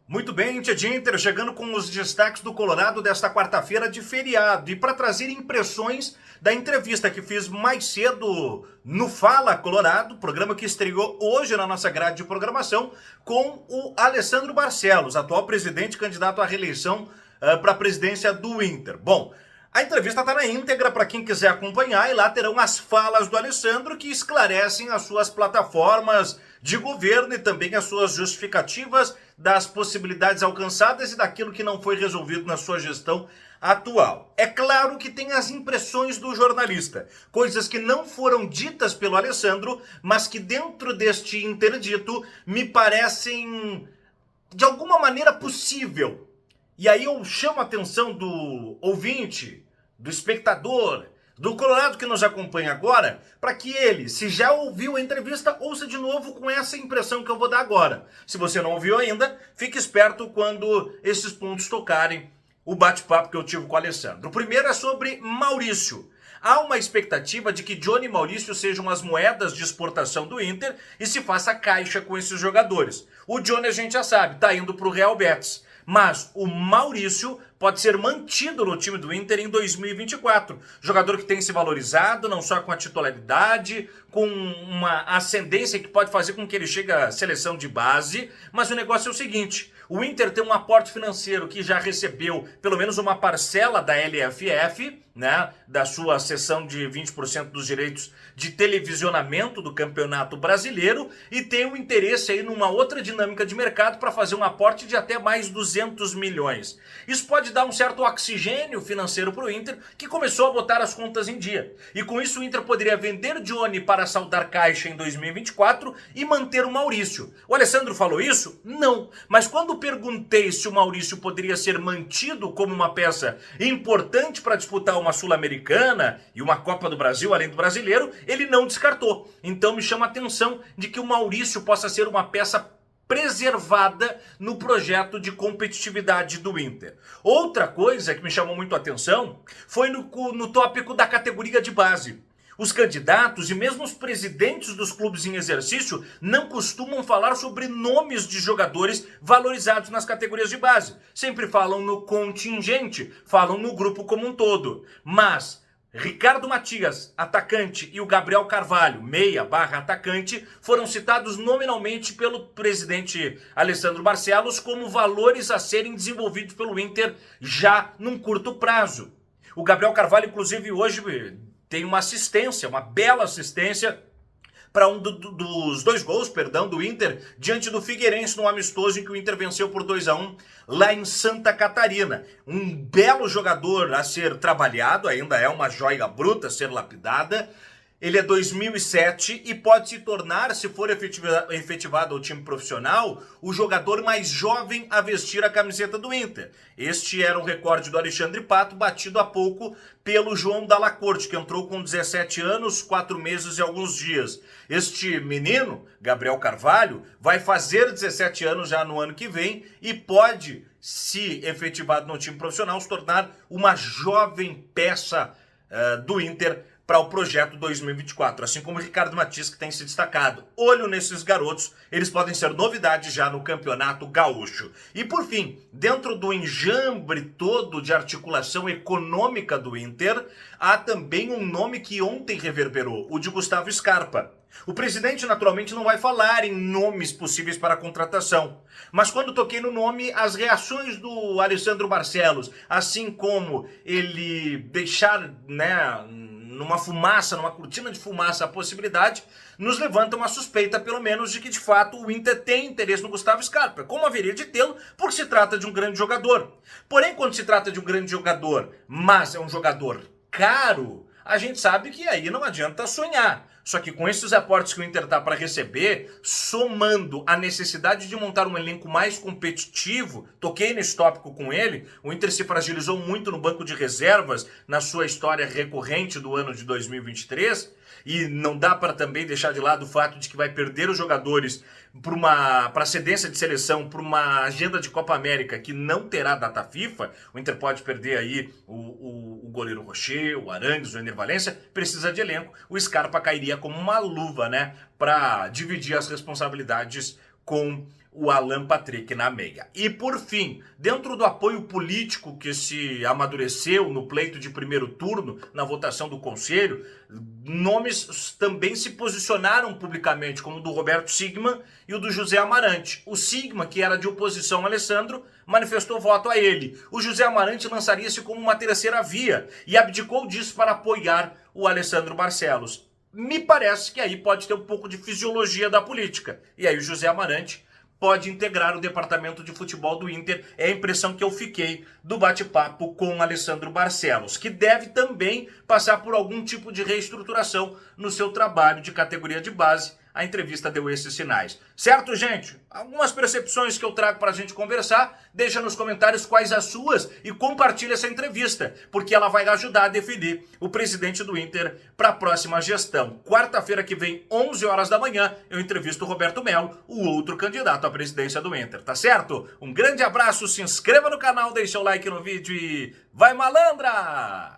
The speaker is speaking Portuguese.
Muito bem, Tia Dinter, chegando com os destaques do Colorado desta quarta-feira de feriado. E para trazer impressões da entrevista que fiz mais cedo no Fala Colorado, programa que estreou hoje na nossa grade de programação, com o Alessandro Barcelos, atual presidente candidato à reeleição para a presidência do Inter. Bom, a entrevista está na íntegra para quem quiser acompanhar e lá terão as falas do Alessandro que esclarecem as suas plataformas de governo e também as suas justificativas das possibilidades alcançadas e daquilo que não foi resolvido na sua gestão atual. É claro que tem as impressões do jornalista, coisas que não foram ditas pelo Alessandro, mas que dentro deste interdito me parecem de alguma maneira possível. E aí eu chamo a atenção do ouvinte, do espectador, do Colorado que nos acompanha agora, para que ele, se já ouviu a entrevista, ouça de novo com essa impressão que eu vou dar agora. Se você não ouviu ainda, fique esperto quando esses pontos tocarem o bate-papo que eu tive com o Alessandro. O primeiro é sobre Maurício. Há uma expectativa de que Johnny e Maurício sejam as moedas de exportação do Inter e se faça caixa com esses jogadores. O Johnny a gente já sabe, está indo para o Real Betis. Mas o Maurício pode ser mantido no time do Inter em 2024. Jogador que tem se valorizado, não só com a titularidade, com uma ascendência que pode fazer com que ele chegue à seleção de base. Mas o negócio é o seguinte, o Inter tem um aporte financeiro que já recebeu pelo menos uma parcela da LFF, né, da sua cessão de 20% dos direitos de televisionamento do Campeonato Brasileiro e tem um interesse aí numa outra dinâmica de mercado para fazer um aporte de até mais 200 milhões. Isso pode dar um certo oxigênio financeiro para o Inter, que começou a botar as contas em dia. E com isso o Inter poderia vender Johnny para saldar caixa em 2024 e manter o Maurício. O Alessandro falou isso? Não. Mas quando perguntei se o Maurício poderia ser mantido como uma peça importante para disputar uma Sul-Americana e uma Copa do Brasil, além do brasileiro, ele não descartou. Então me chama a atenção de que o Maurício possa ser uma peça preservada no projeto de competitividade do Inter. Outra coisa que me chamou muito a atenção foi no tópico da categoria de base. Os candidatos e mesmo os presidentes dos clubes em exercício não costumam falar sobre nomes de jogadores valorizados nas categorias de base. Sempre falam no contingente, falam no grupo como um todo. Mas Ricardo Matias, atacante, e o Gabriel Carvalho, meia/atacante, foram citados nominalmente pelo presidente Alessandro Barcelos como valores a serem desenvolvidos pelo Inter já num curto prazo. O Gabriel Carvalho, inclusive, hoje tem uma assistência, uma bela assistência para um dos dois gols, do Inter, diante do Figueirense, num amistoso em que o Inter venceu por 2-1 lá em Santa Catarina. Um belo jogador a ser trabalhado, ainda é uma joia bruta a ser lapidada. Ele é 2007 e pode se tornar, se for efetivado ao time profissional, o jogador mais jovem a vestir a camiseta do Inter. Este era o recorde do Alexandre Pato, batido há pouco pelo João Dalla Corte, que entrou com 17 anos, 4 meses e alguns dias. Este menino, Gabriel Carvalho, vai fazer 17 anos já no ano que vem e pode, se efetivado no time profissional, se tornar uma jovem peça do Inter para o projeto 2024, assim como o Ricardo Matias, que tem se destacado. Olho nesses garotos, eles podem ser novidade já no Campeonato Gaúcho. E por fim, dentro do enjambre todo de articulação econômica do Inter, há também um nome que ontem reverberou, o de Gustavo Scarpa. O presidente naturalmente não vai falar em nomes possíveis para a contratação, mas quando toquei no nome, as reações do Alessandro Barcelos, assim como ele deixar, numa fumaça, numa cortina de fumaça a possibilidade, nos levantam a suspeita, pelo menos, de que de fato o Inter tem interesse no Gustavo Scarpa, como haveria de tê-lo, porque se trata de um grande jogador. Porém, quando se trata de um grande jogador, mas é um jogador caro, a gente sabe que aí não adianta sonhar. Só que com esses aportes que o Inter está para receber, somando a necessidade de montar um elenco mais competitivo, toquei nesse tópico com ele, o Inter se fragilizou muito no banco de reservas na sua história recorrente do ano de 2023, e não dá para também deixar de lado o fato de que vai perder os jogadores para cedência de seleção, para uma agenda de Copa América que não terá data FIFA. O Inter pode perder aí o goleiro Rocher, o Arangues, o Ener Valencia, precisa de elenco. O Scarpa cairia como uma luva, para dividir as responsabilidades com o Alan Patrick na meia. E por fim, dentro do apoio político que se amadureceu no pleito de primeiro turno, na votação do Conselho, nomes também se posicionaram publicamente, como o do Roberto Sigman e o do José Amarante. O Sigman, que era de oposição ao Alessandro, manifestou voto a ele. O José Amarante lançaria-se como uma terceira via e abdicou disso para apoiar o Alessandro Barcelos. Me parece que aí pode ter um pouco de fisiologia da política. E aí o José Amarante pode integrar o departamento de futebol do Inter. É a impressão que eu fiquei do bate-papo com o Alessandro Barcelos, que deve também passar por algum tipo de reestruturação no seu trabalho de categoria de base. A entrevista deu esses sinais. Certo, gente? Algumas percepções que eu trago para a gente conversar. Deixa nos comentários quais as suas e compartilha essa entrevista, porque ela vai ajudar a definir o presidente do Inter para a próxima gestão. Quarta-feira que vem, 11 horas da manhã, eu entrevisto o Roberto Melo, o outro candidato à presidência do Inter, tá certo? Um grande abraço, se inscreva no canal, deixa o like no vídeo e vai malandra!